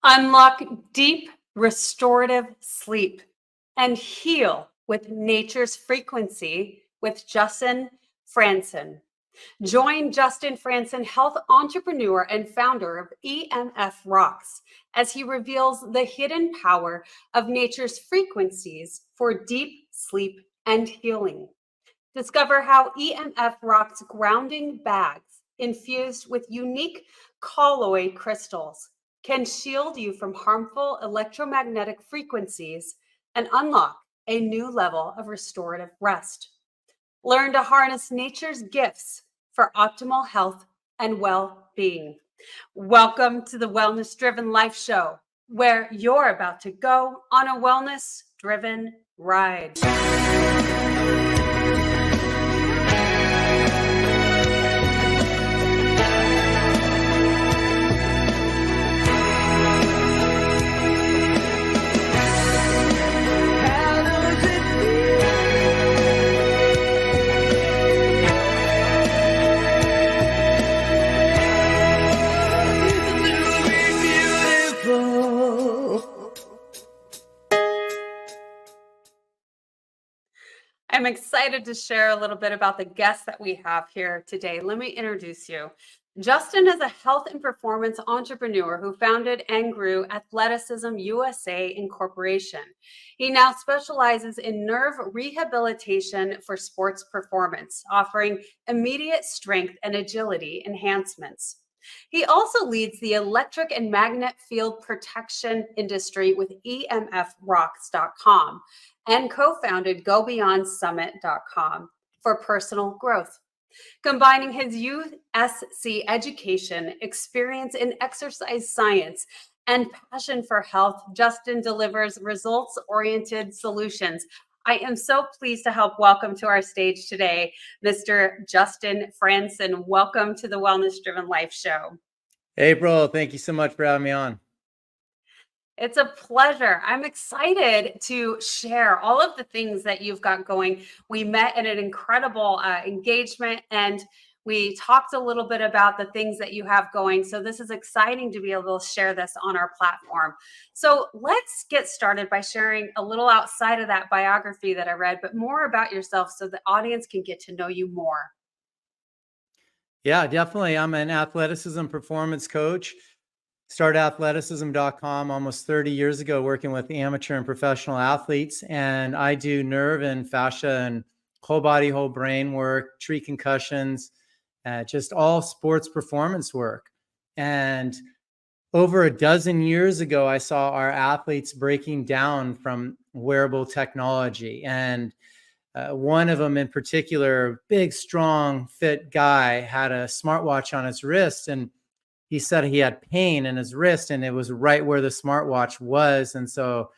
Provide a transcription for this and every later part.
Unlock deep, restorative sleep and heal with nature's frequency with Justin Frandson. Join Justin Frandson, health entrepreneur and founder of EMFRocks, as he reveals the hidden power of nature's frequencies for deep sleep and healing. Discover how EMFRocks Grounding Bags, infused with unique colloid crystals, can shield you from harmful electromagnetic frequencies and unlock a new level of restorative rest. Learn to harness nature's gifts for optimal health and well-being. Welcome to the Wellness Driven Life Show, where you're about to go on a wellness-driven ride. I'm excited to share a little bit about the guest that we have here today. Let me introduce you. Justin is a health and performance entrepreneur who founded and grew Athleticism USA Incorporation. He now specializes in nerve rehabilitation for sports performance, offering immediate strength and agility enhancements. He also leads the electric and magnet field protection industry with EMFRocks.com and co-founded GoBeyondSummit.com for personal growth. Combining his USC education, experience in exercise science, and passion for health, Justin delivers results-oriented solutions. I am so pleased to help welcome to our stage today, Mr. Justin Frandson. Welcome to the Wellness Driven Life Show. April, thank you so much for having me on. It's a pleasure. I'm excited to share all of the things that you've got going. We met in an incredible engagement, and we talked a little bit about the things that you have going. So this is exciting to be able to share this on our platform. So let's get started by sharing a little outside of that biography that I read, but more about yourself so the audience can get to know you more. Yeah, definitely. I'm an athleticism performance coach. Started athleticism.com almost 30 years ago, working with amateur and professional athletes. And I do nerve and fascia and whole body, whole brain work, treat concussions, just all sports performance work. And over a dozen years ago, I saw our athletes breaking down from wearable technology. And one of them in particular, big, strong, fit guy, had a smartwatch on his wrist, and he said he had pain in his wrist, and it was right where the smartwatch was. And so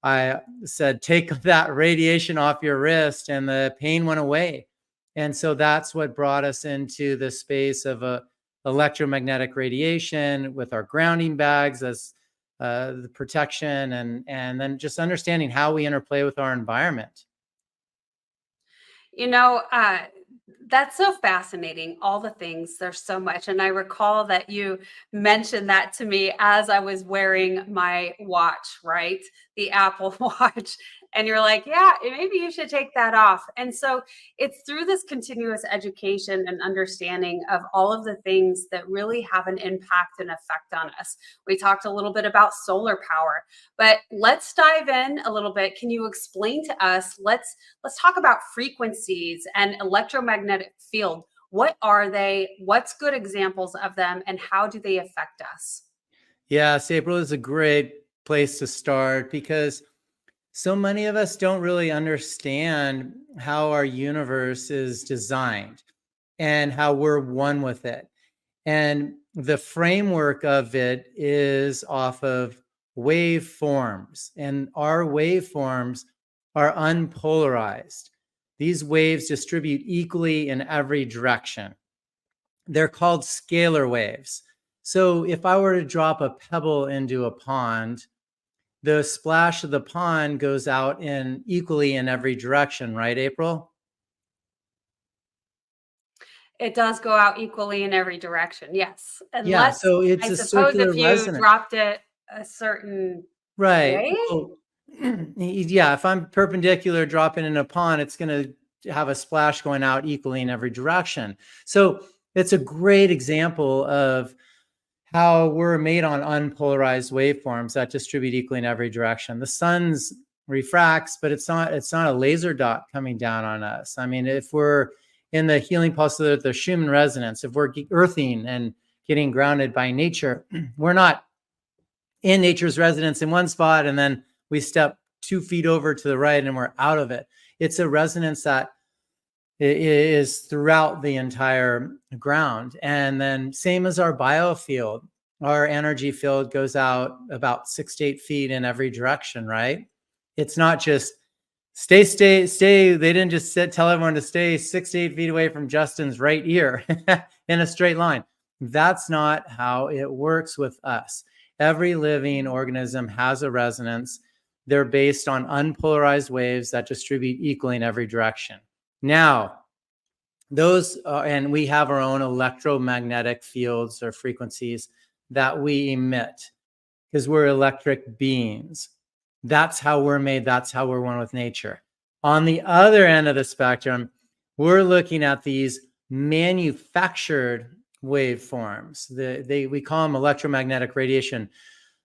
I said, take that radiation off your wrist, and the pain went away. And so that's what brought us into the space of electromagnetic radiation with our grounding bags as the protection, and then just understanding how we interplay with our environment. You know, that's so fascinating, all the things, there's so much. And I recall that you mentioned that to me as I was wearing my watch, right? The Apple Watch. And you're like, yeah, maybe you should take that off. And so it's through this continuous education and understanding of all of the things that really have an impact and effect on us. We talked a little bit about solar power, but let's dive in a little bit. Can you explain to us, let's talk about frequencies and electromagnetic field. What are they? What's good examples of them, and how do they affect us? Yes, April is a great place to start, because so many of us don't really understand how our universe is designed and how we're one with it. And the framework of it is off of waveforms, and our waveforms are unpolarized. These waves distribute equally in every direction. They're called scalar waves. So if I were to drop a pebble into a pond, the splash of the pond goes out in equally in every direction, right, April? It does go out equally in every direction, yes. Yeah, Unless, so it's I a suppose, circular if you resonance. dropped it a certain Right. way? Well, yeah, if I'm perpendicular dropping in a pond, it's going to have a splash going out equally in every direction. So it's a great example of how we're made on unpolarized waveforms that distribute equally in every direction. The sun's refracts, but it's not a laser dot coming down on us. I mean, if we're in the healing pulse of the Schumann resonance, if we're earthing and getting grounded by nature, we're not in nature's resonance in one spot and then we step 2 feet over to the right and we're out of it. It's a resonance that is throughout the entire ground. And then same as our biofield, our energy field goes out about 6 to 8 feet in every direction, right? It's not just stay. They didn't just tell everyone to stay 6 to 8 feet away from Justin's right ear in a straight line. That's not how it works with us. Every living organism has a resonance. They're based on unpolarized waves that distribute equally in every direction. Now, and we have our own electromagnetic fields or frequencies that we emit because we're electric beings. That's how we're made. That's how we're one with nature. On the other end of the spectrum, we're looking at these manufactured waveforms. We call them electromagnetic radiation.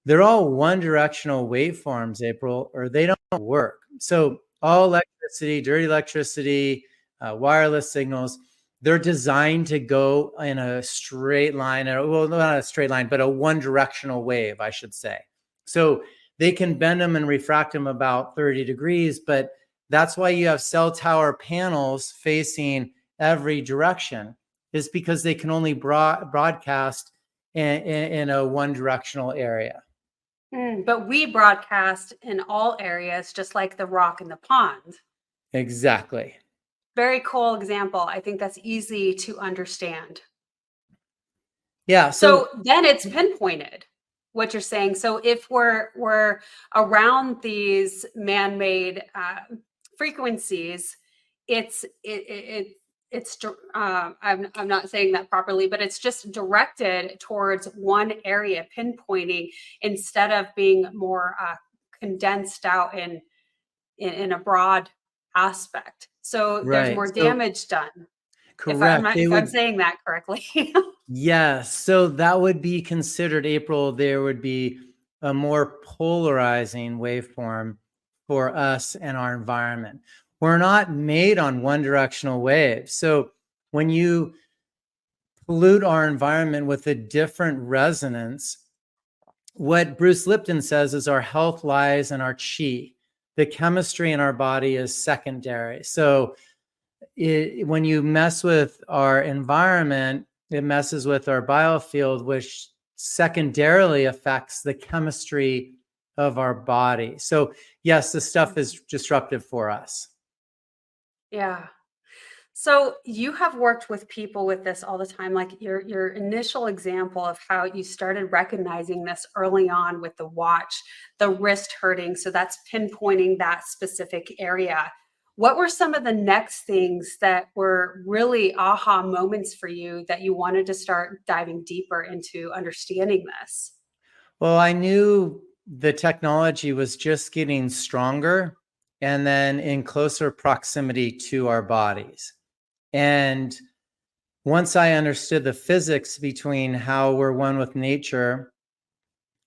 They're all one directional waveforms, April, or they don't work. So all electricity, dirty electricity, wireless signals, they're designed to go in a straight line, well, not a straight line, but a one directional wave, I should say. So they can bend them and refract them about 30 degrees, but that's why you have cell tower panels facing every direction, is because they can only broadcast in a one directional area. But we broadcast in all areas, just like the rock in the pond. Exactly. Very cool example. I think that's easy to understand. Yeah. So then it's pinpointed what you're saying. So if we're around these man-made frequencies, I'm not saying that properly, but it's just directed towards one area, pinpointing, instead of being more condensed out in a broad aspect. So there's right. more So damage done. correct. If I'm saying that correctly. Yes. So that would be considered, April, there would be a more polarizing waveform for us and our environment. We're not made on one directional waves. So when you pollute our environment with a different resonance, what Bruce Lipton says is our health lies in our chi. The chemistry in our body is secondary. So when you mess with our environment, it messes with our biofield, which secondarily affects the chemistry of our body. So yes, this stuff is disruptive for us. Yeah. So you have worked with people with this all the time, like your initial example of how you started recognizing this early on with the watch, the wrist hurting. So that's pinpointing that specific area. What were some of the next things that were really aha moments for you that you wanted to start diving deeper into understanding this? Well, I knew the technology was just getting stronger and then in closer proximity to our bodies. And once I understood the physics between how we're one with nature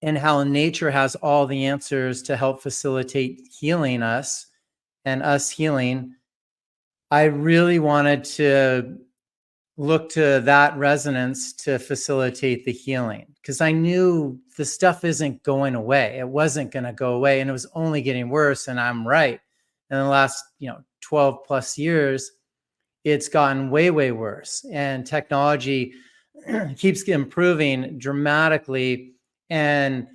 and how nature has all the answers to help facilitate healing us and us healing, I really wanted to look to that resonance to facilitate the healing because I knew the stuff isn't going away. It wasn't going to go away and it was only getting worse. And I'm right. In the last, 12 plus years, it's gotten way, way worse. And technology keeps improving dramatically. And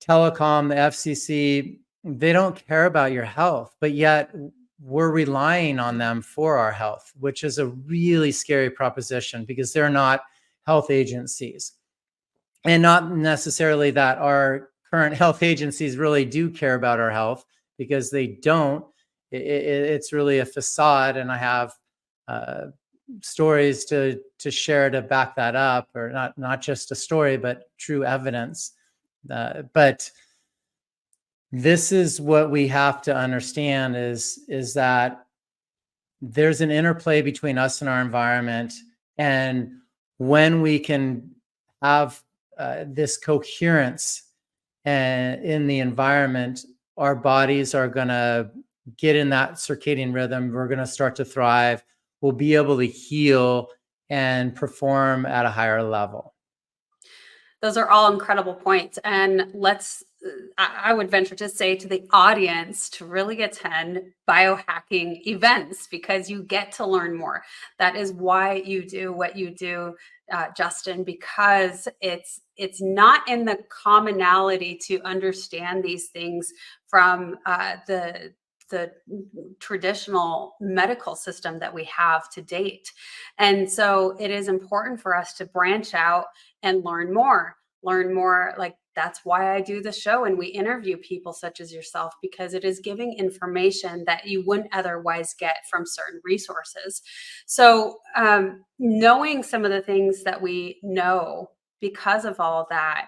telecom, the FCC, they don't care about your health, but yet we're relying on them for our health, which is a really scary proposition because they're not health agencies. And not necessarily that our current health agencies really do care about our health, because they don't. It's really a facade. And I have stories to share to back that up, or not just a story, but true evidence But this is what we have to understand is that there's an interplay between us and our environment. And when we can have this coherence in the environment, our bodies are going to get in that circadian rhythm. We're going to start to thrive. We'll be able to heal and perform at a higher level. Those are all incredible points. And I would venture to say to the audience to really attend biohacking events because you get to learn more. That is why you do what you do, Justin, because it's not in the commonality to understand these things from the traditional medical system that we have to date. And so it is important for us to branch out and learn more. Like that's why I do the show and we interview people such as yourself, because it is giving information that you wouldn't otherwise get from certain resources. So knowing some of the things that we know because of all that,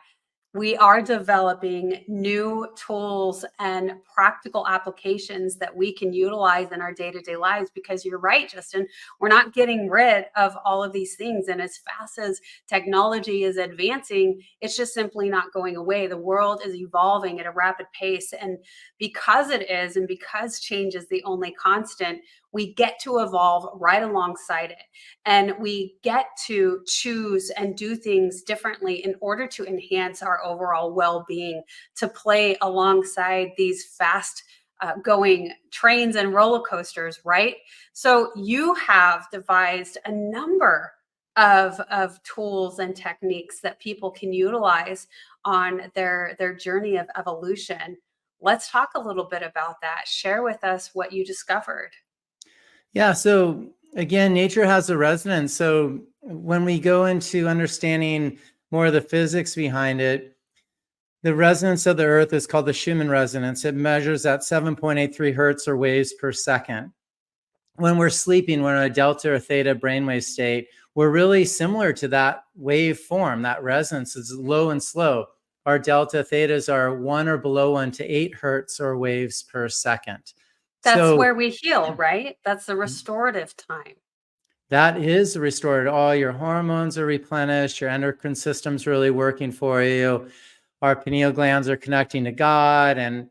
we are developing new tools and practical applications that we can utilize in our day-to-day lives, because you're right, Justin, we're not getting rid of all of these things. And as fast as technology is advancing, it's just simply not going away. The world is evolving at a rapid pace. And because it is, and because change is the only constant, we get to evolve right alongside it. And we get to choose and do things differently in order to enhance our overall well-being, to play alongside these fast going trains and roller coasters, right? So you have devised a number of tools and techniques that people can utilize on their journey of evolution. Let's talk a little bit about that. Share with us what you discovered. Yeah. So again, nature has a resonance. So when we go into understanding more of the physics behind it, the resonance of the earth is called the Schumann resonance. It measures at 7.83 hertz or waves per second. When we're sleeping, we're in a delta or theta brainwave state. We're really similar to that wave form. That resonance is low and slow. Our delta thetas are 1 or below 1 to 8 hertz or waves per second. That's where we heal, right? That's the restorative time. That is restored. All your hormones are replenished. Your endocrine system's really working for you. Our pineal glands are connecting to God, and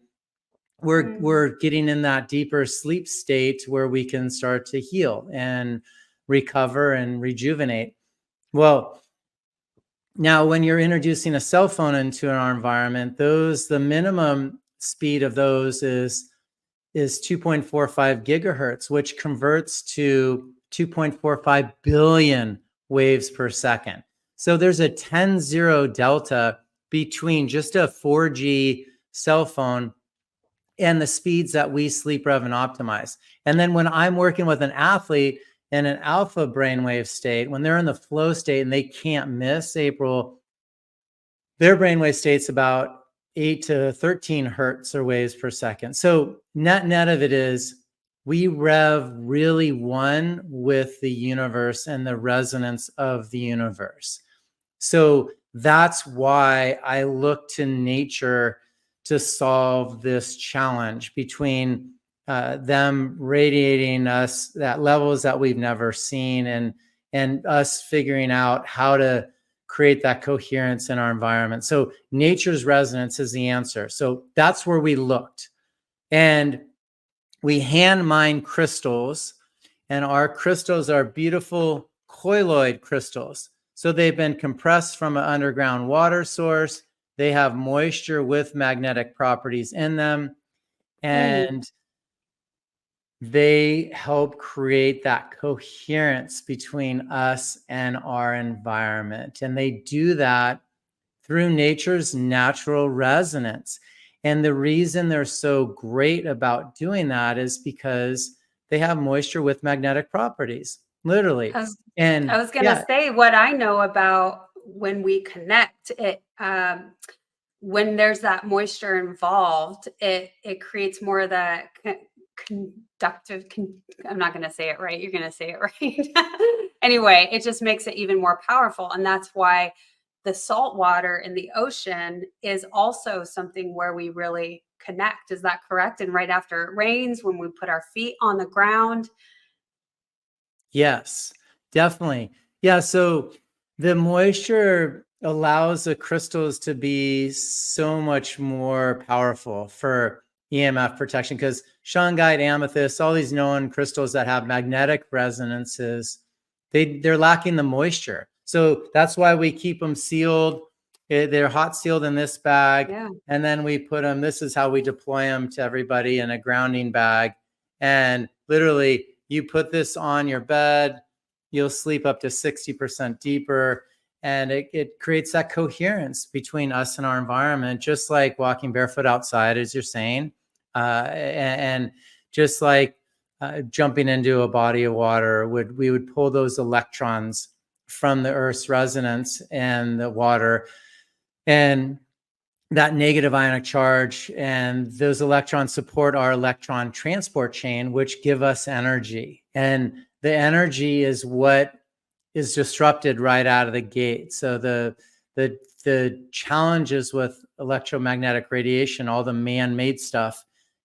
we're getting in that deeper sleep state where we can start to heal and recover and rejuvenate. Well, now when you're introducing a cell phone into our environment, the minimum speed of those is 2.45 gigahertz, which converts to 2.45 billion waves per second. So there's a 10-0 delta between just a 4G cell phone and the speeds that we sleep, rev, and optimize. And then when I'm working with an athlete in an alpha brainwave state, when they're in the flow state and they can't miss, April, their brainwave state's about 8 to 13 hertz or waves per second. So net of it is we rev really one with the universe and the resonance of the universe. So that's why I look to nature to solve this challenge between them radiating us at levels that we've never seen, and us figuring out how to create that coherence in our environment. So nature's resonance is the answer. So that's where we looked. And we hand mine crystals, and our crystals are beautiful colloid crystals. So they've been compressed from an underground water source. They have moisture with magnetic properties in them, and they help create that coherence between us and our environment. And they do that through nature's natural resonance. And the reason they're so great about doing that is because they have moisture with magnetic properties, literally. I was going to say what I know about when we connect it. When there's that moisture involved, it creates more of that conductive. I'm not going to say it right. You're going to say it right. Anyway, it just makes it even more powerful, and that's why the salt water in the ocean is also something where we really connect. Is that correct? And right after it rains, when we put our feet on the ground. Yes, definitely. Yeah, so the moisture allows the crystals to be so much more powerful for EMF protection because shungite, amethyst, all these known crystals that have magnetic resonances, they're lacking the moisture. So that's why we keep them sealed. They're hot sealed in this bag, Yeah. and then we put them. This is how we deploy them to everybody in a grounding bag, and literally you put this on your bed, you'll sleep up to 60% deeper. And it creates that coherence between us and our environment, just like walking barefoot outside, as you're saying. And just like jumping into a body of water, we would pull those electrons from the Earth's resonance and the water. And that negative ionic charge and those electrons support our electron transport chain, which give us energy. And the energy is what is disrupted right out of the gate. So the challenges with electromagnetic radiation, all the man-made stuff,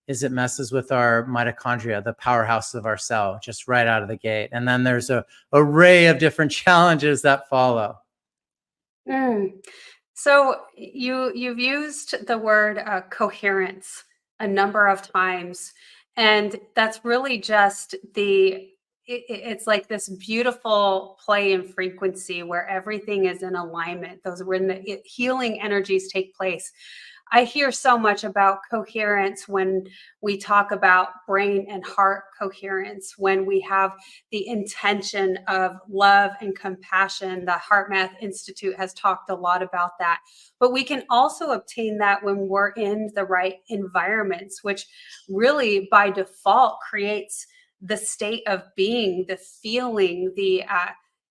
is it messes with our mitochondria, the powerhouse of our cell, just right out of the gate. And then there's a array of different challenges that follow. Mm. So you've used the word coherence a number of times, and that's really just it's like this beautiful play in frequency where everything is in alignment. Those when the healing energies take place. I hear so much about coherence when we talk about brain and heart coherence, when we have the intention of love and compassion. The Heart Math Institute has talked a lot about that. But we can also obtain that when we're in the right environments, which really by default creates the state of being, the feeling, the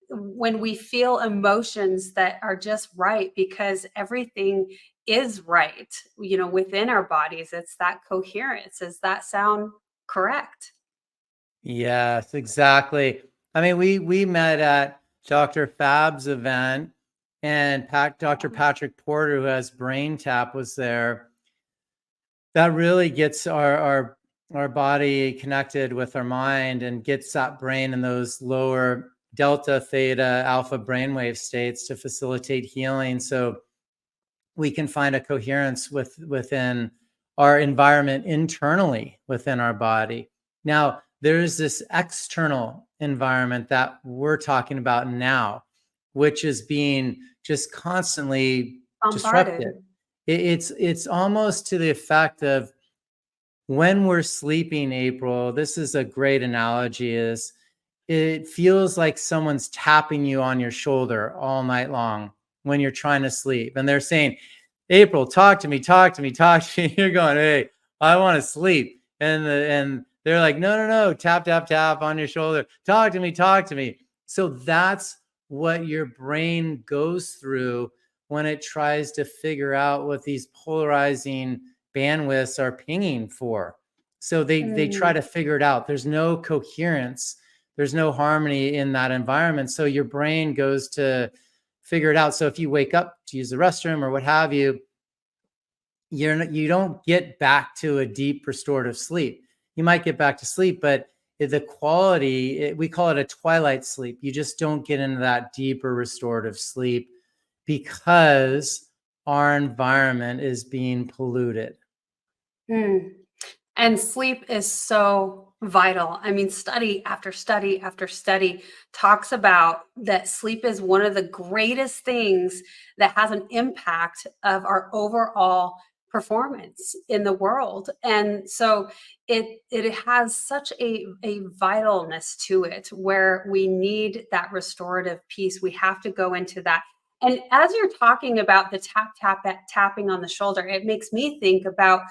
when we feel emotions that are just right because everything is right, within our bodies. It's that coherence. Does that sound correct? Yes, exactly. I mean, we met at Dr. Fab's event, and Dr. Patrick Porter, who has Brain Tap, was there. That really gets our body connected with our mind and gets that brain in those lower delta, theta, alpha brainwave states to facilitate healing. So we can find a coherence within our environment internally within our body. Now, there's this external environment that we're talking about now, which is being just constantly disrupted. Bombarded. It's almost to the effect of when we're sleeping, April. This is a great analogy. Is it feels like someone's tapping you on your shoulder all night long when you're trying to sleep, and they're saying, April, talk to me, talk to me, talk to me. You're going, hey, I want to sleep. And they're like, no, no, no, tap, tap, tap on your shoulder. Talk to me, talk to me. So that's what your brain goes through when it tries to figure out what these polarizing bandwidths are pinging for. So they try Mm. to figure it out. There's no coherence. There's no harmony in that environment. So your brain goes to figure it out. So if you wake up to use the restroom or what have you, you don't get back to a deep restorative sleep. You might get back to sleep, but the quality, we call it a twilight sleep. You just don't get into that deeper restorative sleep because our environment is being polluted. Mm. And sleep is so vital. I mean, study after study after study talks about that sleep is one of the greatest things that has an impact of our overall performance in the world. And so it has such a vitalness to it where we need that restorative piece. We have to go into that. And as you're talking about the tapping on the shoulder, it makes me think about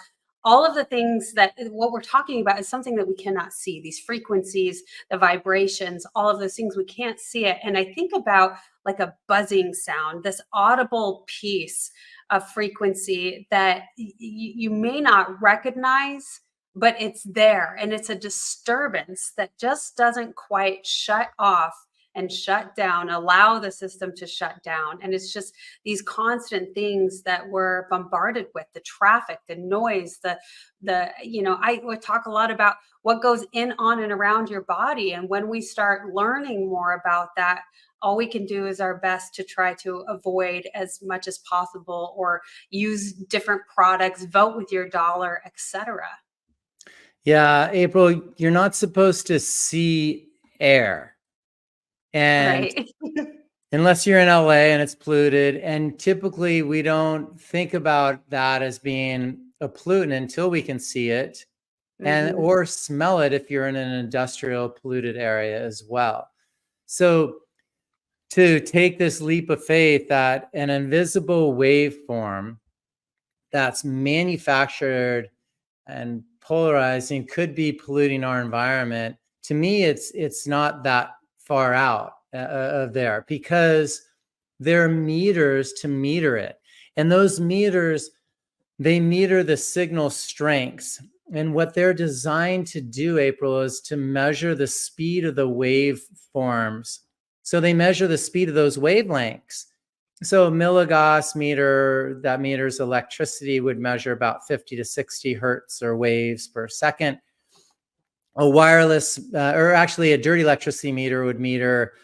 all of the things that what we're talking about is something that we cannot see, these frequencies, the vibrations, all of those things, we can't see it. And I think about like a buzzing sound, this audible piece of frequency that you may not recognize, but it's there, and it's a disturbance that just doesn't quite shut off and shut down, allow the system to shut down. And it's just these constant things that we're bombarded with, the traffic, the noise, I would talk a lot about what goes in, on, and around your body. And when we start learning more about that, all we can do is our best to try to avoid as much as possible, or use different products, vote with your dollar, etc. Yeah, April, you're not supposed to see air. And Right. unless you're in LA and it's polluted. And typically we don't think about that as being a pollutant until we can see it and or smell it if you're in an industrial polluted area as well. So to take this leap of faith that an invisible waveform that's manufactured and polarizing could be polluting our environment, to me, it's not that far out of there, because there are meters to meter it. And those meters, they meter the signal strengths. And what they're designed to do, April, is to measure the speed of the waveforms. So they measure the speed of those wavelengths. So a milligauss meter that meters electricity would measure about 50 to 60 hertz or waves per second. A wireless, or actually a dirty electricity meter would meter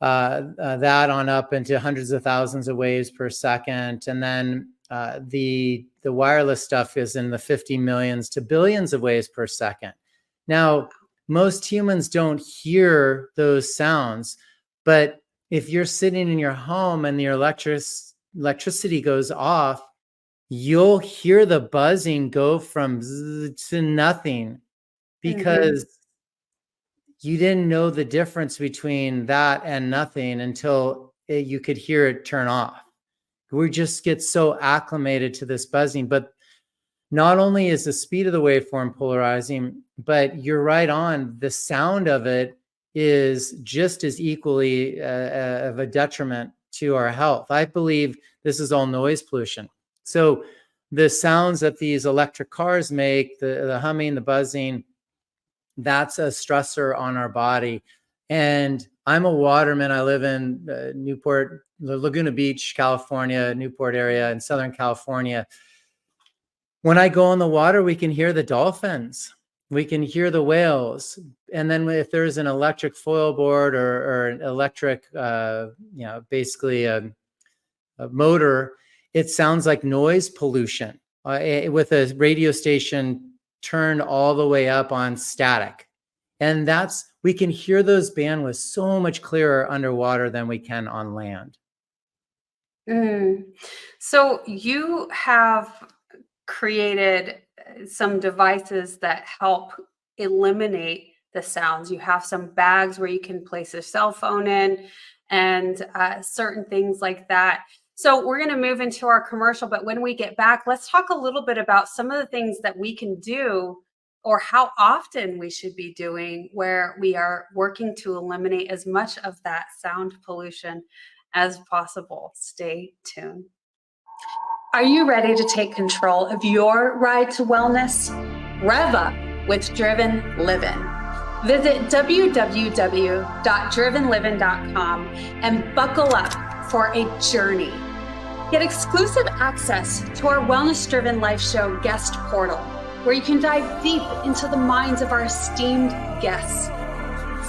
that on up into hundreds of thousands of waves per second. And then the wireless stuff is in the 50 millions to billions of waves per second. Now, most humans don't hear those sounds, but if you're sitting in your home and your electricity goes off, you'll hear the buzzing go from zzz to nothing, because you didn't know the difference between that and nothing until you could hear it turn off. We just get so acclimated to this buzzing. But not only is the speed of the waveform polarizing, but you're right on, the sound of it is just as equally of a detriment to our health. I believe this is all noise pollution. So the sounds that these electric cars make, the humming, the buzzing, that's a stressor on our body. And I'm a waterman. I live in Newport, Laguna Beach, California, Newport area in Southern California. When I go on the water, we can hear the dolphins. We can hear the whales. And then if there's an electric foil board or an electric, basically a motor, it sounds like noise pollution with a radio station turned all the way up on static. And we can hear those bandwidths so much clearer underwater than we can on land. So you have created some devices that help eliminate the sounds. You have some bags where you can place a cell phone in, and certain things like that. So we're going to move into our commercial, but when we get back, let's talk a little bit about some of the things that we can do, or how often we should be doing, where we are working to eliminate as much of that sound pollution as possible. Stay tuned. Are you ready to take control of your ride to wellness? Rev up with Driven Living. Visit www.drivenliving.com and buckle up for a journey. Get exclusive access to our Wellness Driven Life Show guest portal, where you can dive deep into the minds of our esteemed guests.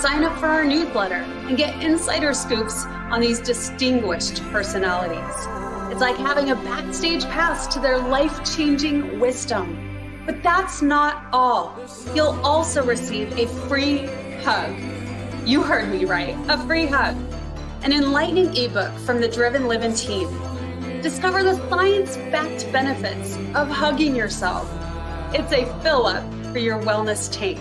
Sign up for our newsletter and get insider scoops on these distinguished personalities. It's like having a backstage pass to their life-changing wisdom. But that's not all. You'll also receive a free hug. You heard me right, a free hug. An enlightening ebook from the Driven Living team. Discover the science-backed benefits of hugging yourself. It's a fill-up for your wellness tank.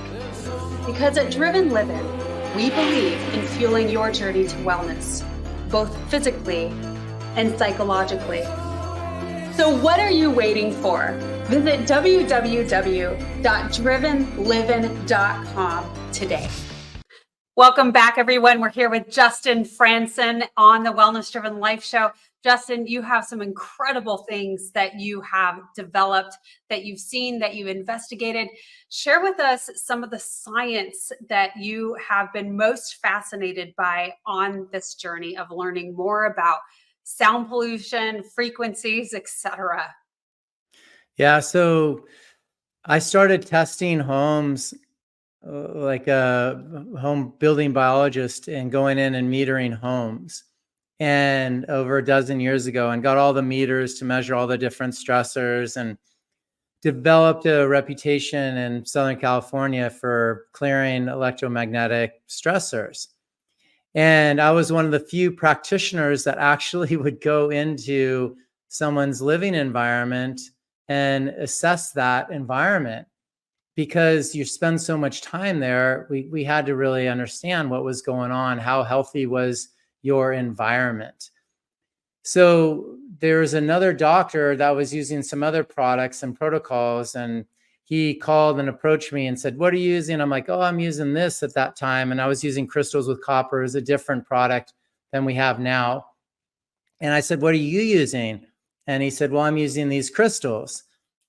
Because at Driven Living, we believe in fueling your journey to wellness, both physically and psychologically. So what are you waiting for? Visit www.drivenliving.com today. Welcome back, everyone. We're here with Justin Frandson on the Wellness Driven Life Show, Justin, you have some incredible things that you have developed, that you've seen, that you've investigated. Share with us some of the science that you have been most fascinated by on this journey of learning more about sound pollution, frequencies, etc. Yeah, so I started testing homes like a home building biologist and going in and metering homes. And over a dozen years ago, and got all the meters to measure all the different stressors, and developed a reputation in Southern California for clearing electromagnetic stressors. And I was one of the few practitioners that actually would go into someone's living environment and assess that environment. Because you spend so much time there, we had to really understand what was going on, how healthy was your environment. So there's another doctor that was using some other products and protocols, and he called and approached me and said, "What are you using?" I'm like, "Oh, I'm using this at that time." And I was using crystals with copper, as a different product than we have now. And I said, "What are you using?" And he said, "Well, I'm using these crystals."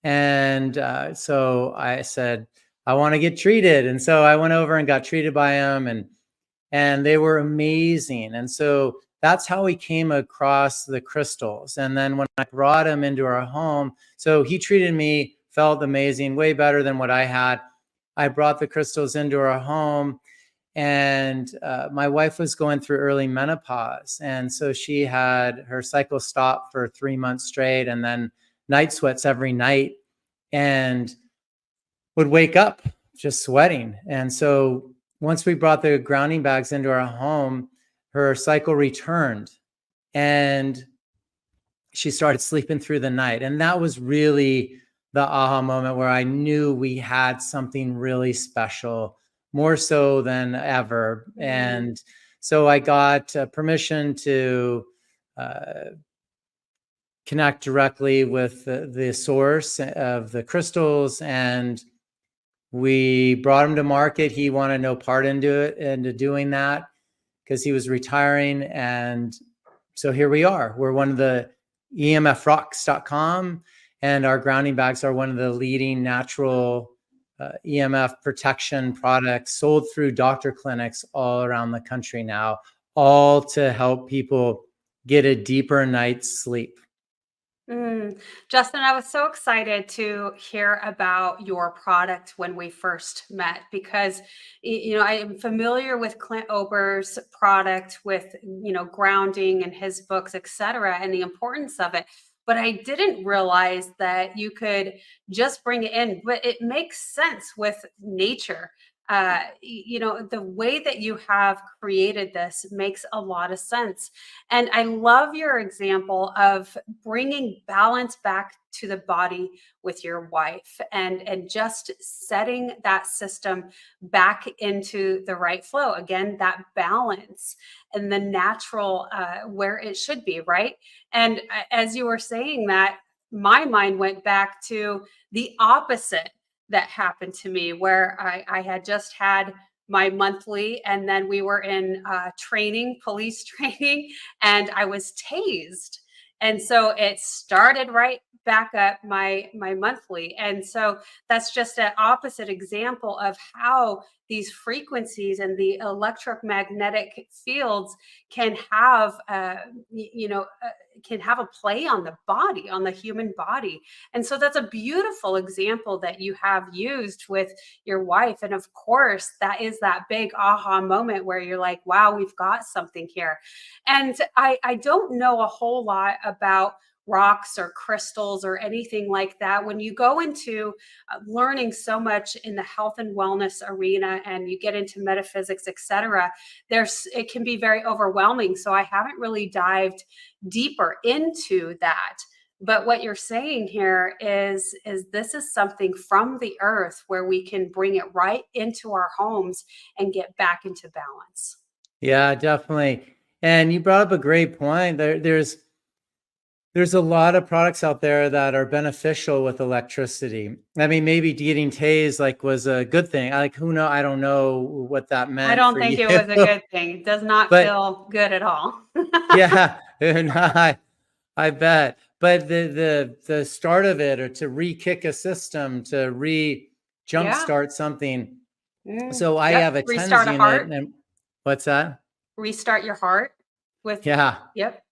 And so I said, "I want to get treated." And so I went over and got treated by him, and they were amazing. And so that's how we came across the crystals. And then when I brought him into our home, so he treated me, felt amazing, way better than what I had. I brought the crystals into our home, and my wife was going through early menopause. And so she had her cycle stop for 3 months straight, and then night sweats every night, and would wake up just sweating. And so once we brought the grounding bags into our home, her cycle returned, and she started sleeping through the night. And that was really the aha moment where I knew we had something really special, more so than ever. And so I got permission to connect directly with the source of the crystals, and we brought him to market. He wanted no part into doing that, because he was retiring. And so here we are. We're one of the EMFRocks.com, and our grounding bags are one of the leading natural EMF protection products sold through doctor clinics all around the country now, all to help people get a deeper night's sleep. Justin, I was so excited to hear about your product when we first met, because I am familiar with Clint Ober's product, with grounding and his books, etc., and the importance of it. But I didn't realize that you could just bring it in. But it makes sense with nature. The way that you have created this makes a lot of sense. And I love your example of bringing balance back to the body with your wife, and just setting that system back into the right flow. Again, that balance and the natural where it should be, right? And as you were saying that, my mind went back to the opposite that happened to me, where I had just had my monthly, and then we were in training, police training, and I was tased. And so it started right back up my monthly. And so that's just an opposite example of how these frequencies and the electromagnetic fields can have can have a play on the body, on the human body. And so that's a beautiful example that you have used with your wife. And of course, that is that big aha moment where you're like, wow, we've got something here. And I don't know a whole lot about rocks or crystals or anything like that. When you go into learning so much in the health and wellness arena, and you get into metaphysics, etc., it can be very overwhelming. So I haven't really dived deeper into that. But what you're saying here is this is something from the earth where we can bring it right into our homes and get back into balance. Yeah, definitely. And you brought up a great point. There's a lot of products out there that are beneficial with electricity. I mean, maybe getting tased was a good thing. I don't know what that meant. I don't think it was a good thing. It does not But feel good at all. yeah, no, I bet. But the start of it, or to re-kick a system, to Yeah. jumpstart something. So I Yep. have a TENS Restart a unit, heart. and what's that? Restart your heart with, Yeah. yep.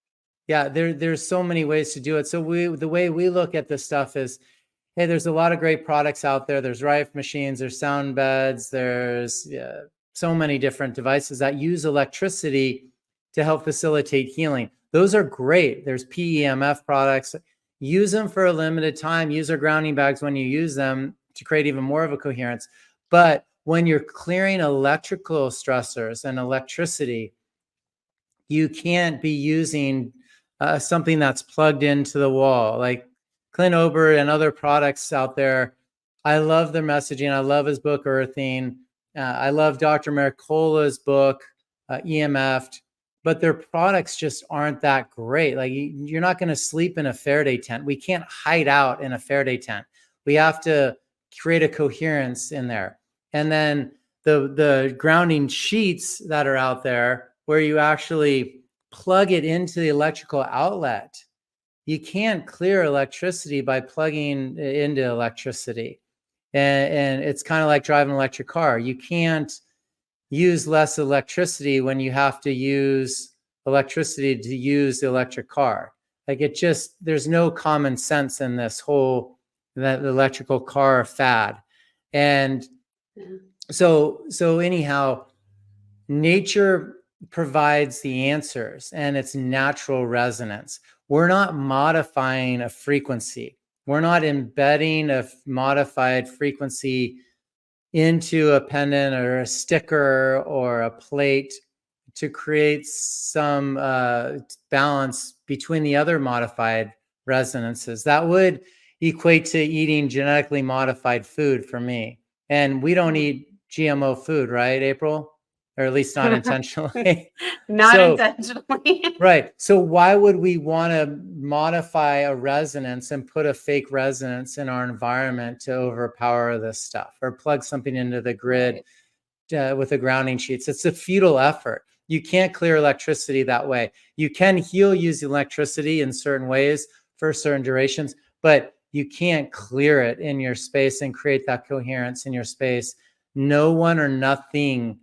Yeah, there's so many ways to do it. So the way we look at this stuff is, hey, there's a lot of great products out there. There's Rife machines, there's sound beds, there's so many different devices that use electricity to help facilitate healing. Those are great. There's PEMF products. Use them for a limited time. Use our grounding bags when you use them to create even more of a coherence. But when you're clearing electrical stressors and electricity, you can't be using something that's plugged into the wall. Like Clint Ober and other products out there, I love their messaging. I love his book Earthing. I love Dr. Mercola's book EMF'd, but their products just aren't that great. Like you're not going to sleep in a Faraday tent. We can't hide out in a Faraday tent. We have to create a coherence in there. And then the grounding sheets that are out there, where you actually plug it into the electrical outlet. You can't clear electricity by plugging into electricity. And it's kind of like driving an electric car. You can't use less electricity when you have to use electricity to use the electric car. Like there's no common sense in this whole that electrical car fad. And so anyhow, nature provides the answers, and it's natural resonance. We're not modifying a frequency. We're not embedding a modified frequency into a pendant or a sticker or a plate to create some balance between the other modified resonances. That would equate to eating genetically modified food for me. And we don't eat GMO food, right, April? Or at least not intentionally. Not So, intentionally. right. So why would we want to modify a resonance and put a fake resonance in our environment to overpower this stuff, or plug something into the grid with the grounding sheets? It's a futile effort. You can't clear electricity that way. You can heal using electricity in certain ways for certain durations, but you can't clear it in your space and create that coherence in your space. No one or nothing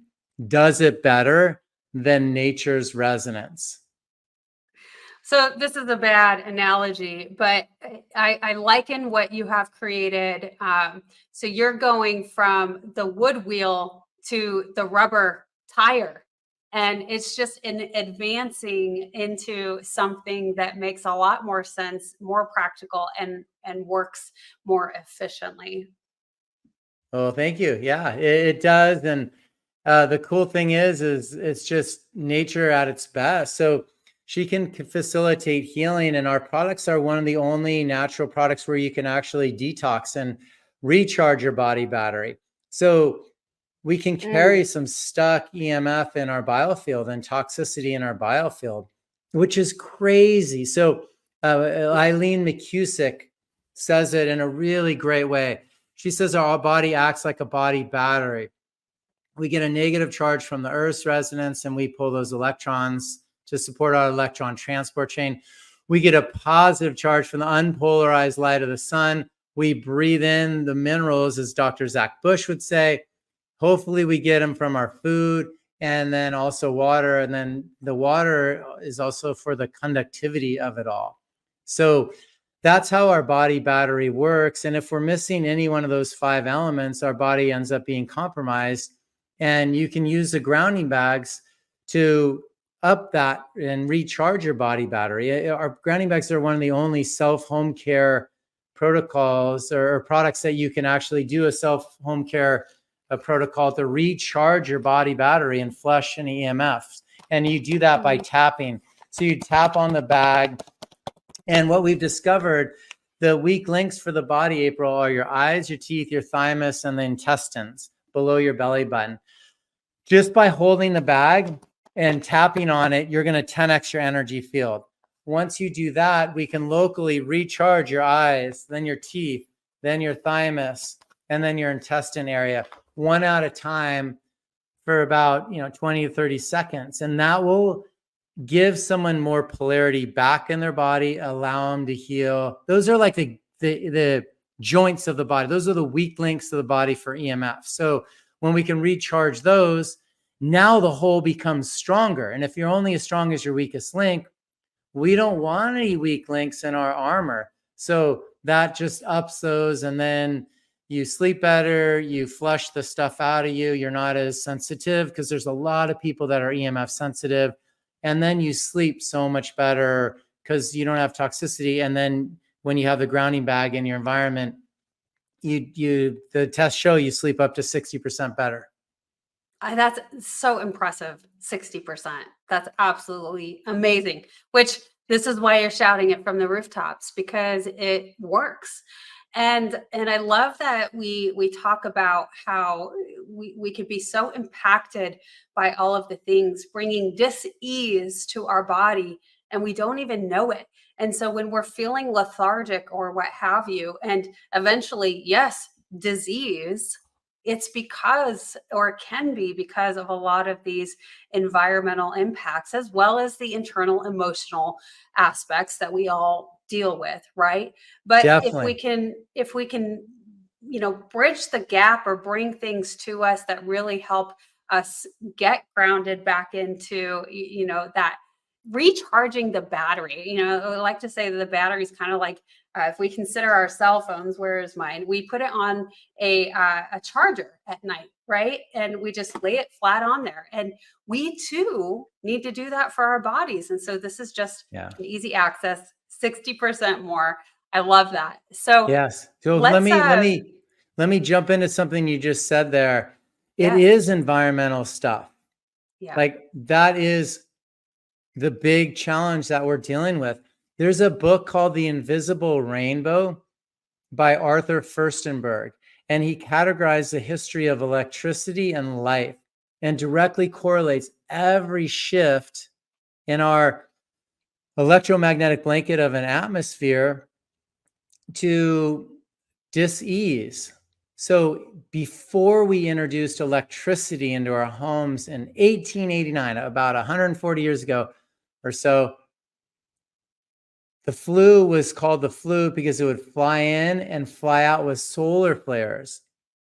does it better than nature's resonance. So this is a bad analogy, but I liken what you have created. So you're going from the wood wheel to the rubber tire, and it's just advancing into something that makes a lot more sense, more practical, and works more efficiently. Oh, thank you. Yeah, it does. And the cool thing is it's just nature at its best. So she can facilitate healing, and our products are one of the only natural products where you can actually detox and recharge your body battery. So we can carry some stuck EMF in our biofield and toxicity in our biofield, which is crazy. So Eileen McCusick says it in a really great way. She says our body acts like a body battery. We get a negative charge from the Earth's resonance, and we pull those electrons to support our electron transport chain. We get a positive charge from the unpolarized light of the sun. We breathe in the minerals, as Dr. Zach Bush would say. Hopefully we get them from our food, and then also water. And then the water is also for the conductivity of it all. So that's how our body battery works. And if we're missing any one of those 5 elements, our body ends up being compromised. And you can use the grounding bags to up that and recharge your body battery. Our grounding bags are one of the only self-home care protocols or products that you can actually do a self-home care protocol to recharge your body battery and flush any EMFs. And you do that by tapping. So you tap on the bag. And what we've discovered, the weak links for the body, April, are your eyes, your teeth, your thymus, and the intestines below your belly button. Just by holding the bag and tapping on it, you're going to 10x your energy field. Once you do that, we can locally recharge your eyes, then your teeth, then your thymus, and then your intestine area, one at a time for about 20 to 30 seconds. And that will give someone more polarity back in their body, allow them to heal. Those are like the joints of the body. Those are the weak links of the body for EMF. So when we can recharge those, now the whole becomes stronger. And if you're only as strong as your weakest link, we don't want any weak links in our armor. So that just ups those, and then you sleep better, you flush the stuff out of you, you're not as sensitive, because there's a lot of people that are EMF sensitive. And then you sleep so much better because you don't have toxicity. And then when you have the grounding bag in your environment, the tests show you sleep up to 60% better. That's so impressive. 60%. That's absolutely amazing. Which this is why you're shouting it from the rooftops, because it works. And I love that we talk about how we could be so impacted by all of the things bringing dis-ease to our body, and we don't even know it. And so when we're feeling lethargic or what have you, and eventually, yes, disease, it's because, or it can be because of a lot of these environmental impacts, as well as the internal emotional aspects that we all deal with, right? But Definitely. if we can, bridge the gap or bring things to us that really help us get grounded back into, that recharging the battery. I like to say that the battery is kind of like, if we consider our cell phones, where is mine? We put it on a charger at night, right? And we just lay it flat on there. And we too need to do that for our bodies. And so this is just an easy access, 60% more. I love that. So yes. So let me jump into something you just said there. It yes. is environmental stuff. Yeah. Like that is the big challenge that we're dealing with. There's a book called The Invisible Rainbow by Arthur Furstenberg, and he categorized the history of electricity and life and directly correlates every shift in our electromagnetic blanket of an atmosphere to dis-ease. So before we introduced electricity into our homes in 1889, about 140 years ago or so, the flu was called the flu because it would fly in and fly out with solar flares,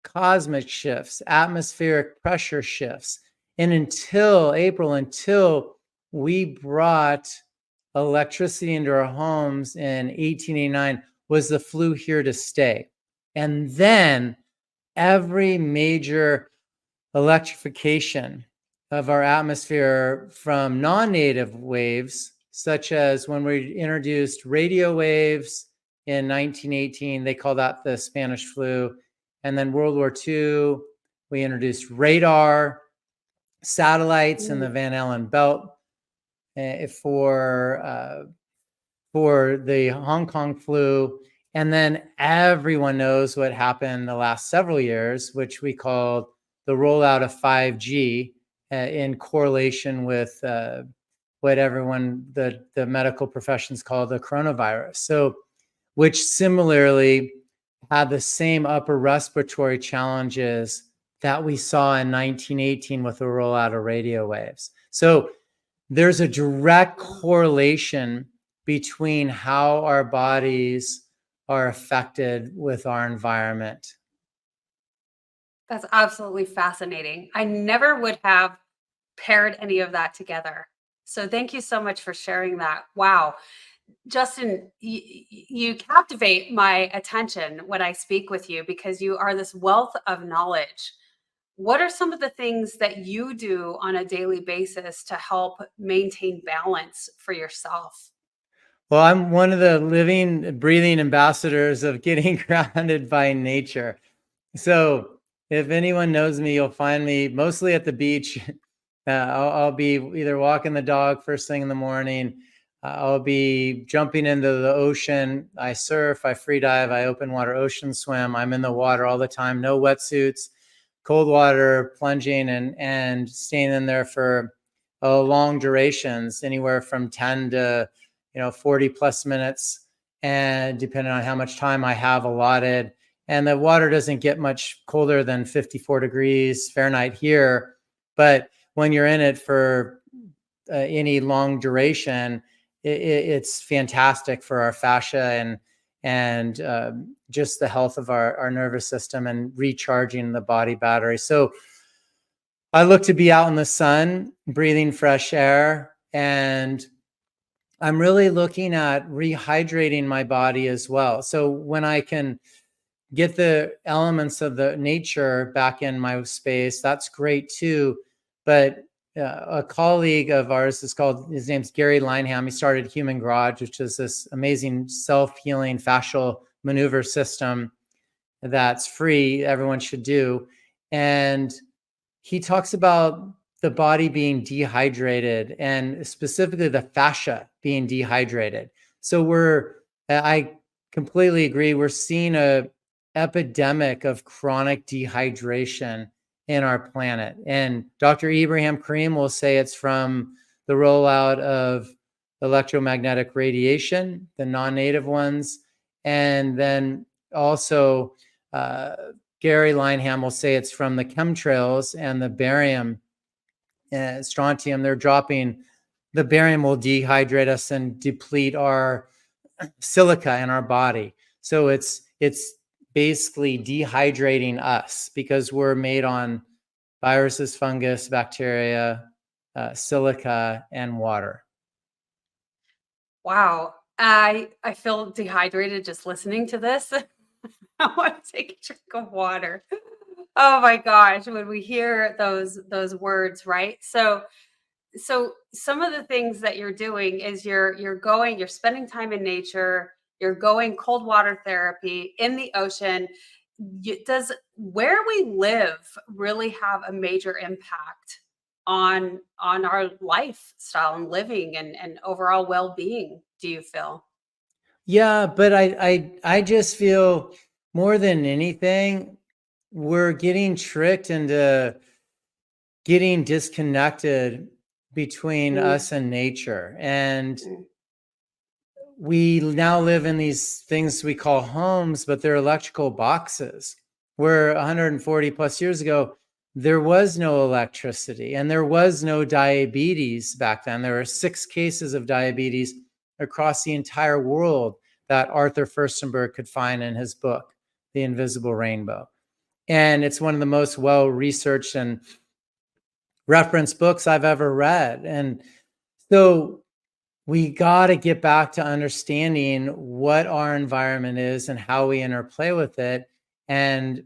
cosmic shifts, atmospheric pressure shifts. And until we brought electricity into our homes in 1889, was the flu here to stay. And then every major electrification of our atmosphere from non-native waves, such as when we introduced radio waves in 1918, they call that the Spanish flu. And then World War II, we introduced radar, satellites in the Van Allen belt for the Hong Kong flu. And then everyone knows what happened the last several years, which we called the rollout of 5G in correlation with what everyone, the medical professions call the coronavirus. So, which similarly had the same upper respiratory challenges that we saw in 1918 with the rollout of radio waves. So there's a direct correlation between how our bodies are affected with our environment. That's absolutely fascinating. I never would have paired any of that together. So thank you so much for sharing that. Wow. Justin, you captivate my attention when I speak with you because you are this wealth of knowledge. What are some of the things that you do on a daily basis to help maintain balance for yourself? Well, I'm one of the living, breathing ambassadors of getting grounded by nature. So if anyone knows me, you'll find me mostly at the beach. I'll be either walking the dog first thing in the morning. I'll be jumping into the ocean. I surf, I free dive, I open water ocean swim. I'm in the water all the time, no wetsuits, cold water, plunging and staying in there for long durations, anywhere from 10 to 40 plus minutes, and depending on how much time I have allotted. And the water doesn't get much colder than 54 degrees Fahrenheit here, but when you're in it for any long duration, it's fantastic for our fascia and just the health of our nervous system and recharging the body battery. So I look to be out in the sun, breathing fresh air, and I'm really looking at rehydrating my body as well. So when I can get the elements of the nature back in my space, that's great too. But a colleague of ours his name's Gary Lineham. He started Human Garage, which is this amazing self-healing fascial maneuver system that's free, everyone should do. And he talks about the body being dehydrated and specifically the fascia being dehydrated. So I completely agree. We're seeing a epidemic of chronic dehydration in our planet. And Dr. Ibrahim Karim will say it's from the rollout of electromagnetic radiation, the non-native ones. And then also Gary Lineham will say it's from the chemtrails and the barium and strontium. They're dropping, the barium will dehydrate us and deplete our silica in our body. So it's basically dehydrating us because we're made on viruses, fungus, bacteria, silica, and water. Wow. I feel dehydrated just listening to this. I want to take a drink of water. Oh my gosh, when we hear those words, right? So some of the things that you're doing is you're spending time in nature, you're going cold water therapy in the ocean. Does where we live really have a major impact on our lifestyle and living and overall well-being, do you feel? Yeah, but I just feel more than anything, we're getting tricked into getting disconnected between Mm, us and nature. And mm. we now live in these things we call homes, but they're electrical boxes. Where 140 plus years ago, there was no electricity and there was no diabetes back then. There were 6 cases of diabetes across the entire world that Arthur Furstenberg could find in his book, The Invisible Rainbow. And it's one of the most well-researched and referenced books I've ever read. And so we got to get back to understanding what our environment is and how we interplay with it. And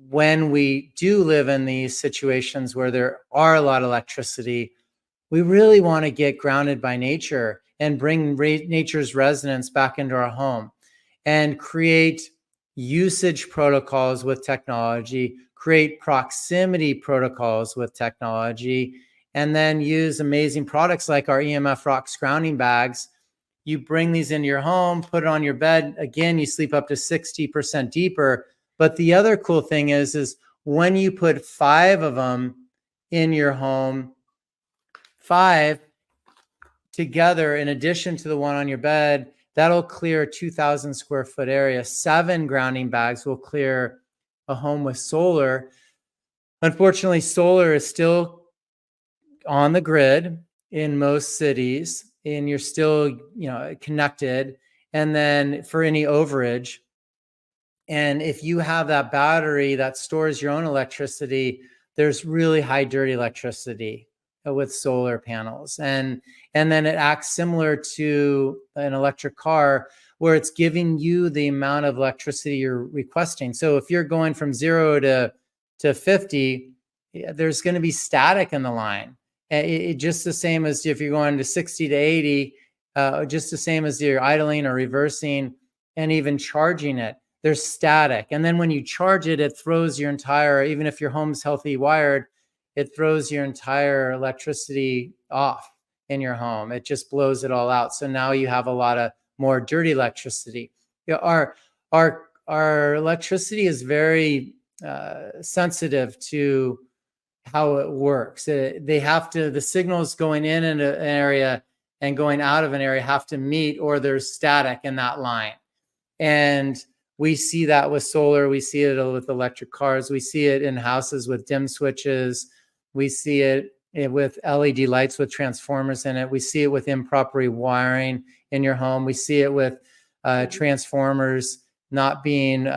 when we do live in these situations where there are a lot of electricity, we really want to get grounded by nature and bring nature's resonance back into our home and create usage protocols with technology, create proximity protocols with technology, and then use amazing products like our EMFRocks Grounding Bags. You bring these into your home, put it on your bed. Again, you sleep up to 60% deeper. But the other cool thing is when you put 5 of them in your home, 5 together, in addition to the one on your bed, that'll clear a 2,000 square foot area. 7 grounding bags will clear a home with solar. Unfortunately, solar is still on the grid in most cities, and you're still, connected. And then for any overage, and if you have that battery that stores your own electricity, there's really high dirty electricity with solar panels. And then it acts similar to an electric car where it's giving you the amount of electricity you're requesting. So if you're going from 0 to 50, there's going to be static in the line. It just the same as if you're going to 60 to 80, just the same as you're idling or reversing and even charging it. There's static. And then when you charge it, it throws your entire, even if your home's healthy wired, it throws your entire electricity off in your home. It just blows it all out. So now you have a lot of more dirty electricity. Our electricity is very sensitive to how it works. The signals going in an area and going out of an area have to meet, or there's static in that line. And we see that with solar. We see it with electric cars. We see it in houses with dim switches. We see it with LED lights with transformers in it. We see it with improper wiring in your home. We see it with transformers not being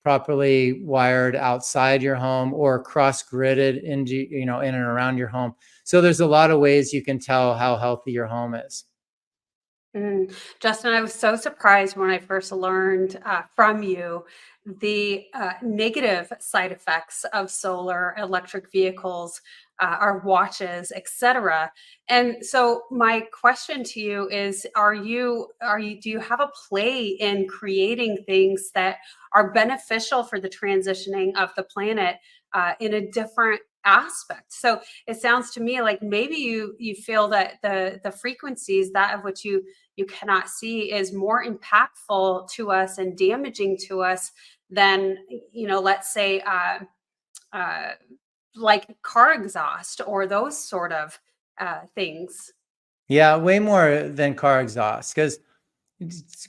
properly wired outside your home or cross-gridded into, in and around your home. So there's a lot of ways you can tell how healthy your home is. Justin, I was so surprised when I first learned from you the negative side effects of solar, electric vehicles, our watches, etc. And so my question to you is, do you have a play in creating things that are beneficial for the transitioning of the planet in a different aspect? So it sounds to me like maybe you feel that the frequencies, that of which you cannot see, is more impactful to us and damaging to us than, let's say, like car exhaust or those sort of things. Yeah, way more than car exhaust, because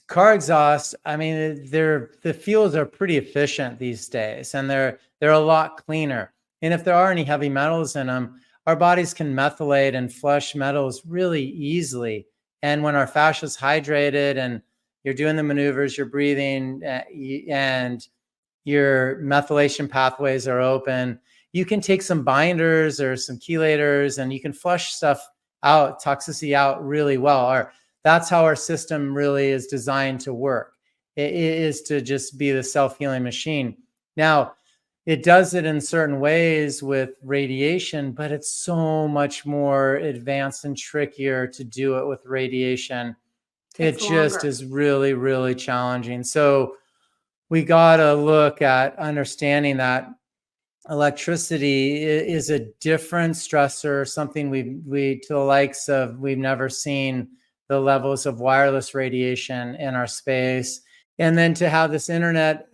car exhaust, I mean, the fuels are pretty efficient these days, and they're a lot cleaner. And if there are any heavy metals in them, our bodies can methylate and flush metals really easily. And when our fascia is hydrated and you're doing the maneuvers, you're breathing, and your methylation pathways are open, you can take some binders or some chelators and you can flush stuff out, toxicity out really well. That's how our system really is designed to work. It is to just be the self-healing machine. Now, it does it in certain ways with radiation, but it's so much more advanced and trickier to do it with radiation. It just is really, really challenging. So we got to look at understanding that electricity is a different stressor, something we to the likes of, we've never seen the levels of wireless radiation in our space. And then to have this internet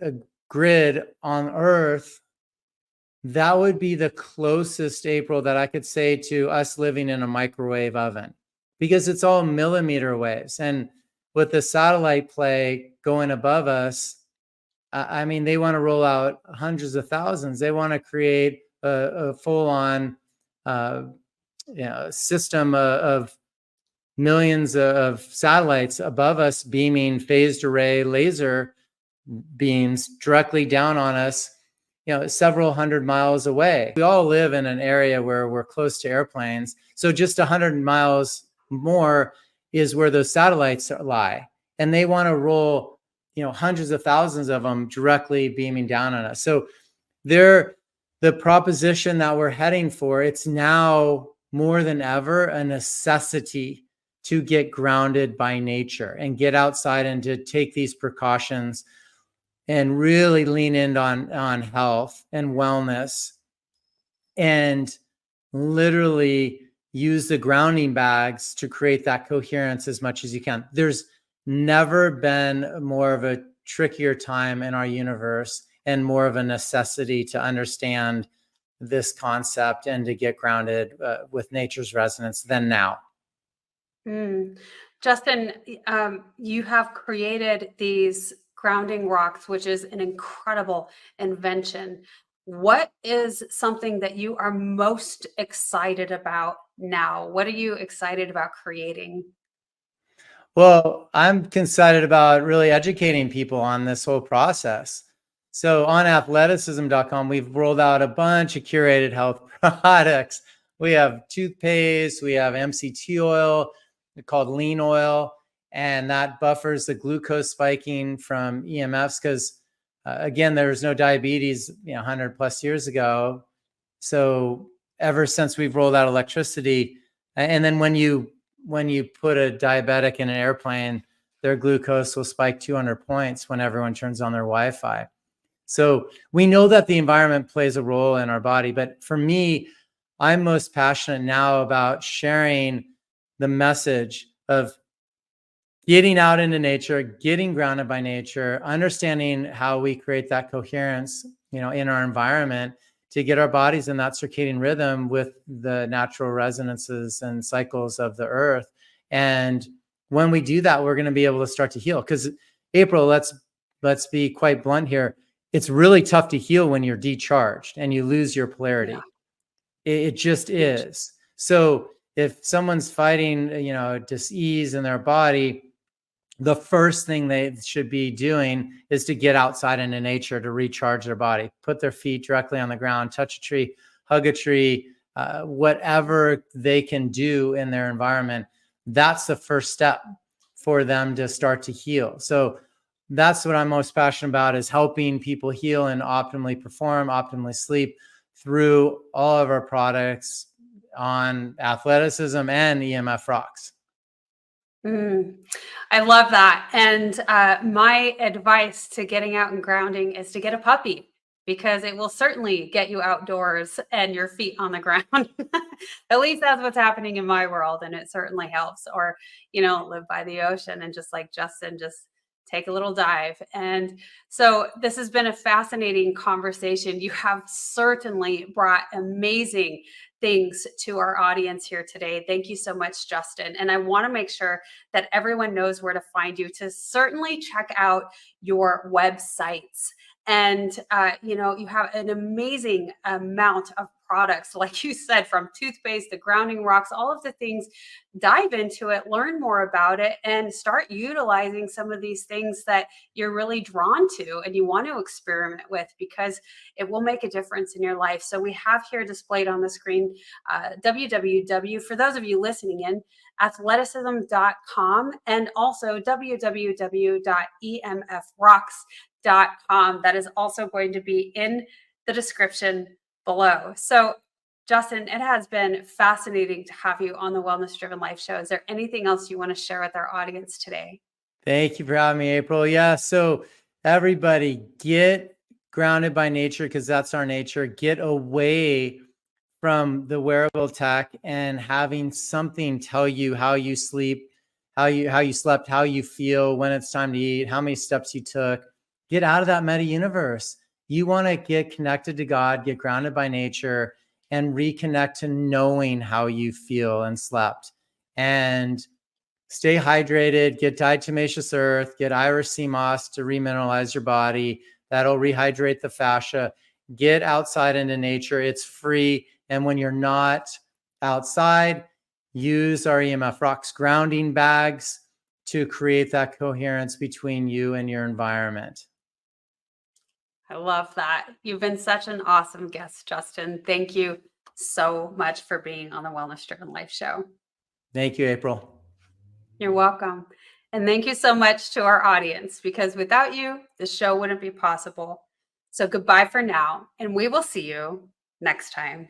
grid on Earth, that would be the closest, April, that I could say to us living in a microwave oven, because it's all millimeter waves. And with the satellite play going above us, I mean, they want to roll out hundreds of thousands. They want to create a full-on system of millions of satellites above us, beaming phased array laser beams directly down on us, several hundred miles away. We all live in an area where we're close to airplanes. So just 100 miles more is where those satellites lie. And they want to roll hundreds of thousands of them directly beaming down on us. So the proposition that we're heading for, it's now more than ever a necessity to get grounded by nature and get outside and to take these precautions and really lean in on health and wellness, and literally use the grounding bags to create that coherence as much as you can. There's never been more of a trickier time in our universe and more of a necessity to understand this concept and to get grounded with nature's resonance than now. Justin, you have created these grounding rocks, which is an incredible invention. What is something that you are most excited about now? What are you excited about creating? Well, I'm excited about really educating people on this whole process. So on athleticism.com, we've rolled out a bunch of curated health products. We have toothpaste, we have MCT oil called lean oil, and that buffers the glucose spiking from EMFs, because again, there was no diabetes 100 plus years ago. So ever since we've rolled out electricity, and then when you put a diabetic in an airplane, their glucose will spike 200 points when everyone turns on their Wi-Fi. So we know that the environment plays a role in our body. But for me, I'm most passionate now about sharing the message of getting out into nature, getting grounded by nature, understanding how we create that coherence, in our environment to get our bodies in that circadian rhythm with the natural resonances and cycles of the earth. And when we do that, we're going to be able to start to heal. Because April, let's be quite blunt here. It's really tough to heal when you're decharged and you lose your polarity. Yeah. It just is. So if someone's fighting, dis-ease in their body, the first thing they should be doing is to get outside into nature to recharge their body, put their feet directly on the ground, touch a tree, hug a tree, whatever they can do in their environment. That's the first step for them to start to heal. So that's what I'm most passionate about, is helping people heal and optimally perform, optimally sleep through all of our products on athleticism and EMFRocks. I love that. And my advice to getting out and grounding is to get a puppy, because it will certainly get you outdoors and your feet on the ground. At least that's what's happening in my world. And it certainly helps. Or, live by the ocean and just like Justin, just take a little dive. And so this has been a fascinating conversation. You have certainly brought amazing things to our audience here today. Thank you so much, Justin. And I want to make sure that everyone knows where to find you, to certainly check out your websites. And, you have an amazing amount of products, like you said, from toothpaste to grounding rocks, all of the things. Dive into it, learn more about it, and start utilizing some of these things that you're really drawn to and you want to experiment with, because it will make a difference in your life. So we have here displayed on the screen www, for those of you listening in, athleticism.com, and also www.emfrocks.com. That is also going to be in the description below. So Justin, it has been fascinating to have you on the Wellness Driven Life Show. Is there anything else you want to share with our audience today? Thank you for having me, April. Yeah. So everybody, get grounded by nature, because that's our nature. Get away from the wearable tech and having something tell you how you sleep, how you slept, how you feel, when it's time to eat, how many steps you took. Get out of that meta universe. You want to get connected to God, get grounded by nature, and reconnect to knowing how you feel and slept. And stay hydrated, get diatomaceous earth, get Irish sea moss to remineralize your body. That'll rehydrate the fascia. Get outside into nature. It's free. And when you're not outside, use our EMFRocks Grounding Bags to create that coherence between you and your environment. I love that. You've been such an awesome guest, Justin. Thank you so much for being on the Wellness Driven Life Show. Thank you, April. You're welcome. And thank you so much to our audience, because without you, the show wouldn't be possible. So goodbye for now, and we will see you next time.